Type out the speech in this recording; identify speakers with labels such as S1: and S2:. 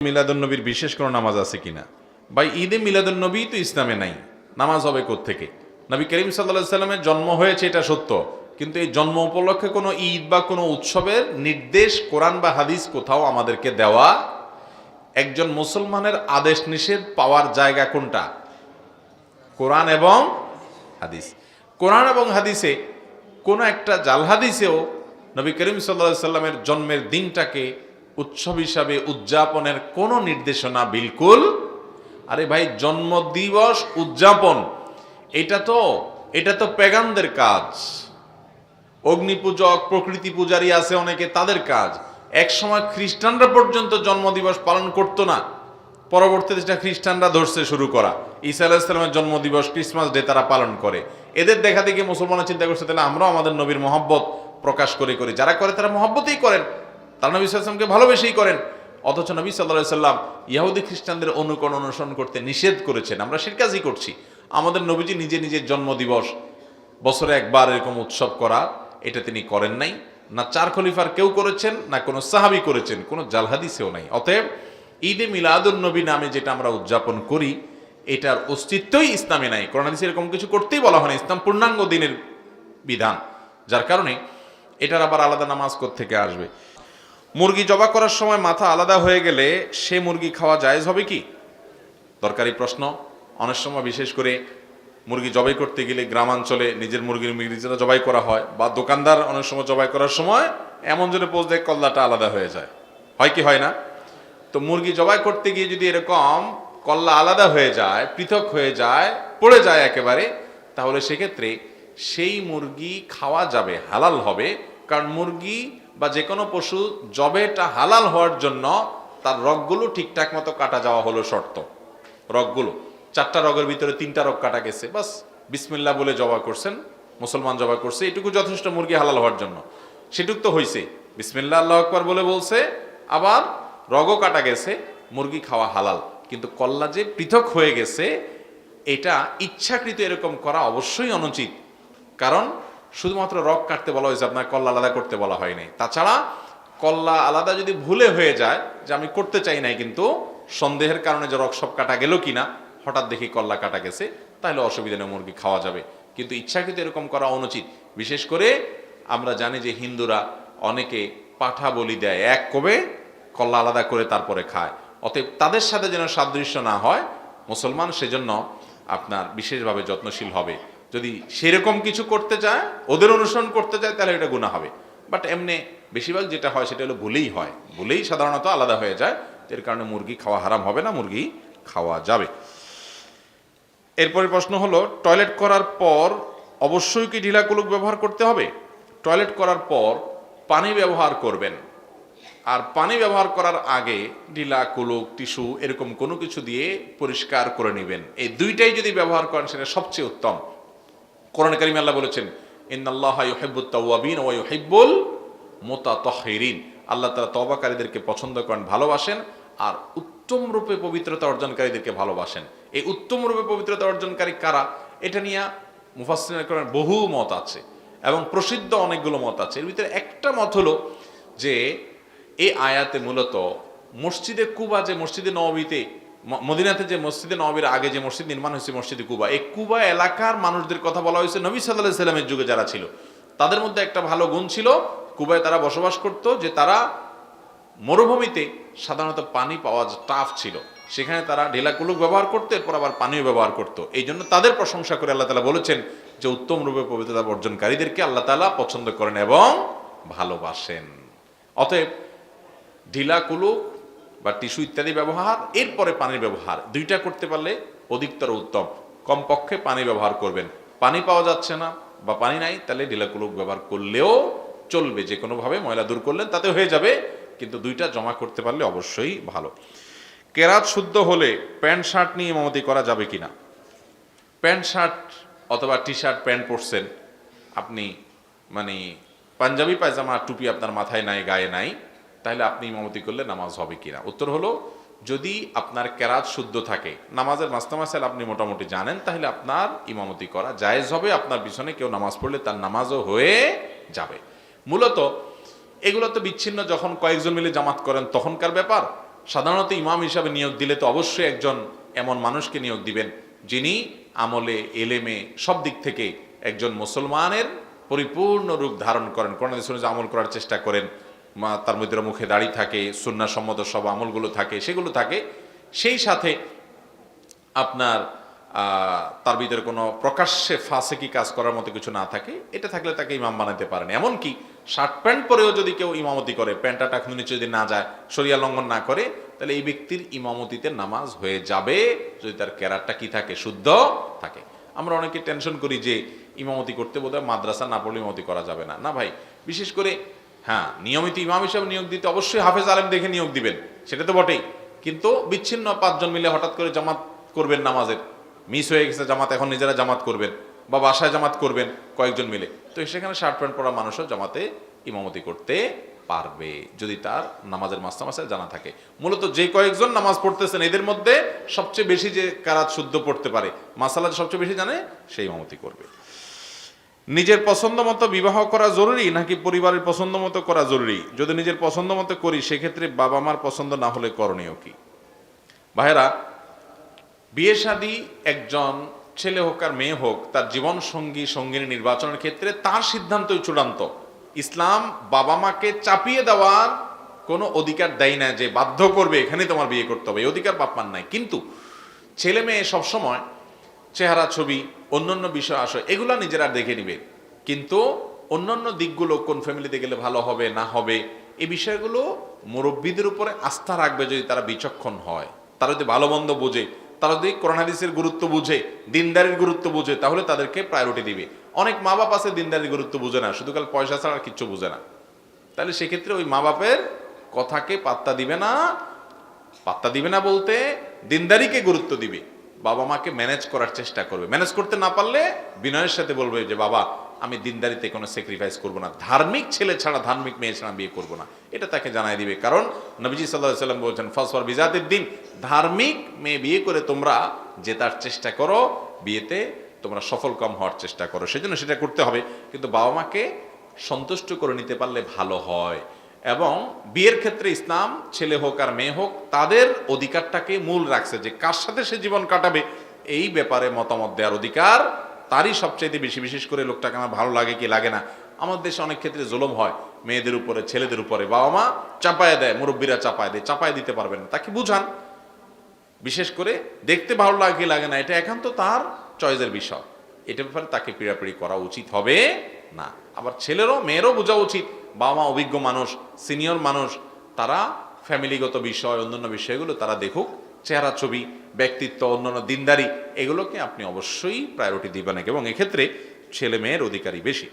S1: মিলাদুন্নবীর বিশেষ কোনো নামাজ আছে কিনা? ভাই, ঈদে মিলাদুন্নবী তো ইসলামে নাই, নামাজ হবে কোত্থেকে? নবী করিম সাল্লাল্লাহু সাল্লামের জন্ম হয়েছে এটা সত্য, কিন্তু এই জন্ম উপলক্ষে কোনো ঈদ বা কোনো উৎসবের নির্দেশ কোরআন বা হাদিস কোথাও আমাদেরকে দেওয়া। একজন মুসলমানের আদেশ নিষেধ পাওয়ার জায়গা কোনটা? কোরআন এবং হাদিস। কোরআন এবং হাদিসে কোনো একটা জাল হাদিসেও নবী করিম সাল্লাল্লাহু সাল্লামের জন্মের দিনটাকে উৎসব হিসাবে উদযাপনের কোনো নির্দেশনা বিলকুল। আরে ভাই, জন্মদিবস উদযাপন এটা তো পেগানদের কাজ। অগ্নিপূজক, প্রকৃতি পূজারী আছে অনেকে, তাদের কাজ। এক সময় খ্রিস্টানরা পর্যন্ত জন্মদিবস পালন করতো না, পরবর্তীতে সেটা খ্রিস্টানরা ধরছে শুরু করা। ঈসা আলাইহিস সালামের জন্মদিবস, ক্রিসমাস ডে তারা পালন করে। এদের দেখা দেখে মুসলমানরা চিন্তা করছে তাহলে আমরাও আমাদের নবীর মহব্বত প্রকাশ করে করি। যারা করে তারা মহব্বতেই করেন, তারা নবী সাল্লাল্লাহু আলাইহি ওয়াসাল্লামকে ভালোবেসেই করেন। অথচ নবী সাল্লাল্লাহু আলাইহি ওয়াসাল্লাম ইহুদি খ্রিস্টানদের অনুসরণ করতে নিষেধ করেছেন। আমরা সেই কাজই করছি। আমাদের নবীজি নিজে নিজের জন্মদিবস বছরে একবার এরকম উৎসব করা, এটা তিনি করেন নাই। না চার খলিফার কেউ করেছেন, না কোনো সাহাবী করেছেন, কোনো জাল হাদিসেও নাই। অতএব ঈদে মিলাদুন্নবী নামে যেটা আমরা উদযাপন করি, এটার অস্তিত্বই ইসলামে নাই। কোরআন হাদিসে এরকম কিছু করতেই বলা হয় না। ইসলাম পূর্ণাঙ্গ দিনের বিধান, যার কারণে এটার আবার আলাদা নামাজ কোত্থেকে আসবে? মুরগি জবাই করার সময় মাথা আলাদা হয়ে গেলে সে মুরগি খাওয়া জায়েজ হবে কি? দরকারি প্রশ্ন। অনেক সময় বিশেষ করে মুরগি জবাই করতে গেলে গ্রামাঞ্চলে নিজের মুরগির নিজেরা জবাই করা হয়, বা দোকানদার অনেক সময় জবাই করার সময় এমন জন্য পোজ দেয় কল্লাটা আলাদা হয়ে যায়, হয় কি হয় না? তো মুরগি জবাই করতে গিয়ে যদি এরকম কল্লা আলাদা হয়ে যায়, পৃথক হয়ে যায়, পড়ে যায় একেবারে, তাহলে সেক্ষেত্রে সেই মুরগি খাওয়া যাবে, হালাল হবে। কারণ মুরগি বা যে কোনো পশু জবেটা হালাল হওয়ার জন্য তার রগগুলো ঠিকঠাক মতো কাটা যাওয়া হলো শর্ত। রগগুলো 4টা রগের ভিতরে 3টা রগ কাটা গেছে, বাস বিসমিল্লাহ বলে জবাই করছেন, মুসলমান জবাই করছে, এটুকু যথেষ্ট মুরগি হালাল হওয়ার জন্য। সেটুক তো হয়েছে, বিসমিল্লাহ আল্লাহু আকবার বলে বলছে, আবার রগও কাটা গেছে, মুরগি খাওয়া হালাল। কিন্তু কল্লা যে পৃথক হয়ে গেছে, এটা ইচ্ছাকৃত এরকম করা অবশ্যই অনুচিত। কারণ শুধুমাত্র রগ কাটতে বলা হয়েছে, আপনার কল্লা আলাদা করতে বলা হয় নাই। তাছাড়া কল্লা আলাদা যদি ভুলে হয়ে যায়, যে আমি করতে চাই নাই কিন্তু সন্দেহের কারণে যে রগ সব কাটা গেল কিনা, হঠাৎ দেখি কল্লা কাটা গেছে, তাহলে অসুবিধা নেই, মুরগি খাওয়া যাবে। কিন্তু ইচ্ছাকৃত এরকম করা অনুচিত। বিশেষ করে আমরা জানি যে হিন্দুরা অনেকে পাঠা বলি দেয়, এক কবে কল্লা আলাদা করে তারপরে খায়। অতএব তাদের সাথে যেন সাদৃশ্য না হয়, মুসলমান সেজন্য আপনার বিশেষভাবে যত্নশীল হবে। যদি সেরকম কিছু করতে চায়, ওদের অনুসরণ করতে চায়, তাহলে এটা গুনাহ হবে। বাট এমনি বেশিরভাগ যেটা হয় সেটা হলো ভুলেই হয়, ভুলেই সাধারণত আলাদা হয়ে যায়। এর কারণে মুরগি খাওয়া হারাম হবে না, মুরগি খাওয়া যাবে। এরপরে প্রশ্ন হলো, টয়লেট করার পর অবশ্যই কি ঢিলা কুলুক ব্যবহার করতে হবে? টয়লেট করার পর পানি ব্যবহার করবেন, আর পানি ব্যবহার করার আগে ঢিলা কুলুক, টিস্যু এরকম কোনো কিছু দিয়ে পরিষ্কার করে নেবেন। এই দুইটাই যদি ব্যবহার করেন সেটা সবচেয়ে উত্তম। কোরআন কারিমে আল্লাহ বলেছেন, ইন্নাল্লাহা ইউহিব্বুত তাওয়াবিন ওয়া ইউহিব্বুল মুতাতাহহিরিন। আল্লাহ তাআলা তওবাকারীদেরকে পছন্দ করেন, ভালোবাসেন, আর উত্তম রূপে পবিত্রতা অর্জনকারীদেরকে ভালোবাসেন। এই উত্তম রূপে পবিত্রতা অর্জনকারী কারা, এটা নিয়ে মুফাসসিরিনের বহু মত আছে এবং প্রসিদ্ধ অনেকগুলো মত আছে। এর ভিতরে একটা মত হলো যে এই আয়াতে মূলত মসজিদে কুবা, যে মসজিদে নববীতে, মদিনাতে যে মসজিদে নববীর আগে যে মসজিদ নির্মাণ হয়েছে মসজিদে কুবা, এই কুবা এলাকার মানুষদের কথা বলা হয়েছে। নবী সাল্লাল্লাহু আলাইহি সাল্লামের যুগে যারা ছিল, তাদের মধ্যে একটা ভালো গুণ ছিল, কুবায় তারা বসবাস করত, যে তারা মরুভূমিতে সাধারণত পানি পাওয়া টাফ ছিল, সেখানে তারা ঢিলা কুলুক ব্যবহার করতো, এরপর আবার পানিও ব্যবহার করতো। এই জন্য তাদের প্রশংসা করে আল্লাহ তাআলা বলেছেন যে উত্তম রূপে পবিত্রতা অর্জনকারীদেরকে আল্লাহ তাআলা পছন্দ করেন এবং ভালোবাসেন। অতএব ঢিলা কুলুক বা টিস্যু ইত্যাদি ব্যবহার, এরপরে পানির ব্যবহার, দুইটা করতে পারলে অধিকতর উত্তম। কমপক্ষে পানি ব্যবহার করবেন। পানি পাওয়া যাচ্ছে না বা পানি নাই, তাহলে ঢিলা কুলুক ব্যবহার করলেও চলবে, যে কোনোভাবে ময়লা দূর করলেন তাতে হয়ে যাবে, কিন্তু দুইটা জমা করতে পারলে অবশ্যই ভালো। কেরাত শুদ্ধ হলে প্যান্ট শার্ট নিয়ে ইমামতি করা যাবে কিনা? প্যান্ট শার্ট অথবা টি শার্ট প্যান্ট পরছেন আপনি, মানে পাঞ্জাবি পায়জামা টুপি আপনার মাথায় নাই, গায়ে নাই, তাহলে আপনি ইমামতি করলে নামাজ হবে কিনা? উত্তর হলো, যদি আপনার কেরাত শুদ্ধ থাকে, নামাজের মাসলা আপনি মোটামুটি জানেন, তাহলে আপনার ইমামতি করা জায়েজ হবে। আপনার পিছনে কেউ নামাজ পড়লে তার নামাজও হয়ে যাবে। মূলত এগুলো তো বিচ্ছিন্ন, যখন কয়েকজন মিলে জামাত করেন তখনকার ব্যাপার। সাধারণত ইমাম হিসাবে নিয়োগ দিলে তো অবশ্যই একজন এমন মানুষকে নিয়োগ দিবেন যিনি আমলে এলেমে সব দিক থেকে একজন মুসলমানের পরিপূর্ণ রূপ ধারণ করেন, কোরআন হাদিস অনুযায়ী আমল করার চেষ্টা করেন, তার মধ্যে মুখে দাড়ি থাকে, সুন্নাহ সম্মত সব আমলগুলো থাকে, সেগুলো থাকে, সেই সাথে আপনার তার ভিতরে কোনো প্রকাশ্যে ফাসেকি কাজ করার মতো কিছু না থাকে, এটা থাকলে তাকে ইমাম বানাতে পারেন। এমনকি শার্ট প্যান্ট পরেও যদি কেউ ইমামতি করে, প্যান্টটা টাকনু নিচে যদি না যায়, শরিয়া লঙ্ঘন না করে, তাহলে এই ব্যক্তির ইমামতিতে নামাজ হয়ে যাবে, যদি তার ক্যারারটা কি থাকে, শুদ্ধ থাকে। আমরা অনেকে টেনশন করি যে ইমামতি করতে বোধহয় মাদ্রাসা না পড়লে ইমামতি করা যাবে না। না ভাই, বিশেষ করে হ্যাঁ, নিয়মিত ইমাম হিসাবে নিয়োগ দিতে অবশ্যই হাফেজ আলেম দেখে নিয়োগ দিবেন, সেটা তো বটেই। কিন্তু বিচ্ছিন্ন 5 জন মিলে হঠাৎ করে জামাত করবেন, নামাজের মিস হয়ে গেছে জামাত, এখন নিজেরা জামাত করবেন বা বাসায় জামাত করবেন কয়েকজন মিলে, তো সেখানে শার্ট প্যান্ট পরা মানুষও জামাতে ইমামতি করতে পারবে যদি তার নামাজের মাসলা মাসাইল জানা থাকে। মূলত যে কয়েকজন নামাজ পড়তেছেন এদের মধ্যে সবচেয়ে বেশি যে কারাত শুদ্ধ পড়তে পারে, মাসালা সবচেয়ে বেশি জানে, সেই ইমামতি করবে। নিজের পছন্দ মতো বিবাহ করা জরুরি নাকি পরিবারের পছন্দ মতো করা জরুরি? যদি নিজের পছন্দ মতো করি সেক্ষেত্রে বাবা মার পছন্দ না হলে করণীয় কি? ভাইয়েরা, বিয়ে শাদী একজন ছেলে হোক আর মেয়ে হোক, তার জীবন সঙ্গী সঙ্গিনী নির্বাচনের ক্ষেত্রে তার সিদ্ধান্তই চূড়ান্ত। ইসলাম বাবা মাকে চাপিয়ে দেওয়ার কোনো অধিকার দেয় না যে বাধ্য করবে এখানে তোমার বিয়ে করতে হবে, এই অধিকার বাপ মার নাই। কিন্তু ছেলে মেয়ে সবসময় চেহারা, ছবি, অন্যান্য বিষয় আসে, এগুলো নিজেরা দেখে নিবে, কিন্তু অন্যান্য দিকগুলো কোন ফ্যামিলিতে গেলে ভালো হবে না হবে, এই বিষয়গুলো মুরব্বীদের উপরে আস্থা রাখবে যদি তারা বিচক্ষণ হয়, তারা যদি ভালো মন্দ বোঝে, তারা যদি কোরআন হাদিসের গুরুত্ব বুঝে, দিনদারির গুরুত্ব বুঝে, তাহলে তাদেরকে প্রায়োরিটি দিবে। অনেক মা বাপ আছে দিনদারির গুরুত্ব বুঝে না, শুধু কাল পয়সা ছাড়া আর কিচ্ছু বুঝে না, তাহলে সেক্ষেত্রে ওই মা বাপের কথাকে পাত্তা দিবে না। পাত্তা দিবে না বলতে দিনদারিকে গুরুত্ব দিবে, বাবা মাকে ম্যানেজ করার চেষ্টা করবে। ম্যানেজ করতে না পারলে বিনয়ের সাথে বলবে যে বাবা, আমি দিনদারিতে কোনো স্যাক্রিফাইস করবো না, ধার্মিক ছেলে ছাড়া, ধার্মিক মেয়ে ছাড়া বিয়ে করবো না, এটা তাকে জানাই দিবে। কারণ নবীজি সাল্লাল্লাহু আলাইহি সাল্লাম বলছেন, ফাসফার বিজাতিদ দ্বীন, ধার্মিক মেয়ে বিয়ে করে তোমরা জেতার চেষ্টা করো, বিয়েতে তোমরা সফল কাম হওয়ার চেষ্টা করো, সেজন্য সেটা করতে হবে। কিন্তু বাবা মাকে সন্তুষ্ট করে নিতে পারলে ভালো হয়। এবং বিয়ের ক্ষেত্রে ইসলাম ছেলে হোক আর মেয়ে হোক তাদের অধিকারটাকে মূল রাখছে, যে কার সাথে সে জীবন কাটাবে এই ব্যাপারে মতামত দেওয়ার অধিকার তারই সবচাইতে বেশি। বিশেষ করে লোকটাকে আমার ভালো লাগে কি লাগে না, আমাদের দেশে অনেক ক্ষেত্রে জুলুম হয় মেয়েদের উপরে, ছেলেদের উপরে, বাবা মা চাপায় দেয়, মুরব্বীরা চাপায় দেয়, চাপায় দিতে পারবেন না, তাকে বুঝান। বিশেষ করে দেখতে ভালো লাগে কি লাগে না, এটা একান্ত তার চয়েসের বিষয়, এটা ব্যাপারে তাকে পীড়াপিড়ি করা উচিত হবে না। আবার ছেলেরও মেয়েরও বোঝা উচিত, বাবা মা অভিজ্ঞ মানুষ, সিনিয়র মানুষ, তারা ফ্যামিলিগত বিষয়, অন্যান্য বিষয়গুলো তারা দেখুক, চেহারা, ছবি, ব্যক্তিত্ব, অন্যান্য দিনদারি, এগুলোকে আপনি অবশ্যই প্রায়োরিটি দিবেন, এবং এক্ষেত্রে ছেলে মেয়ের অধিকারই বেশি।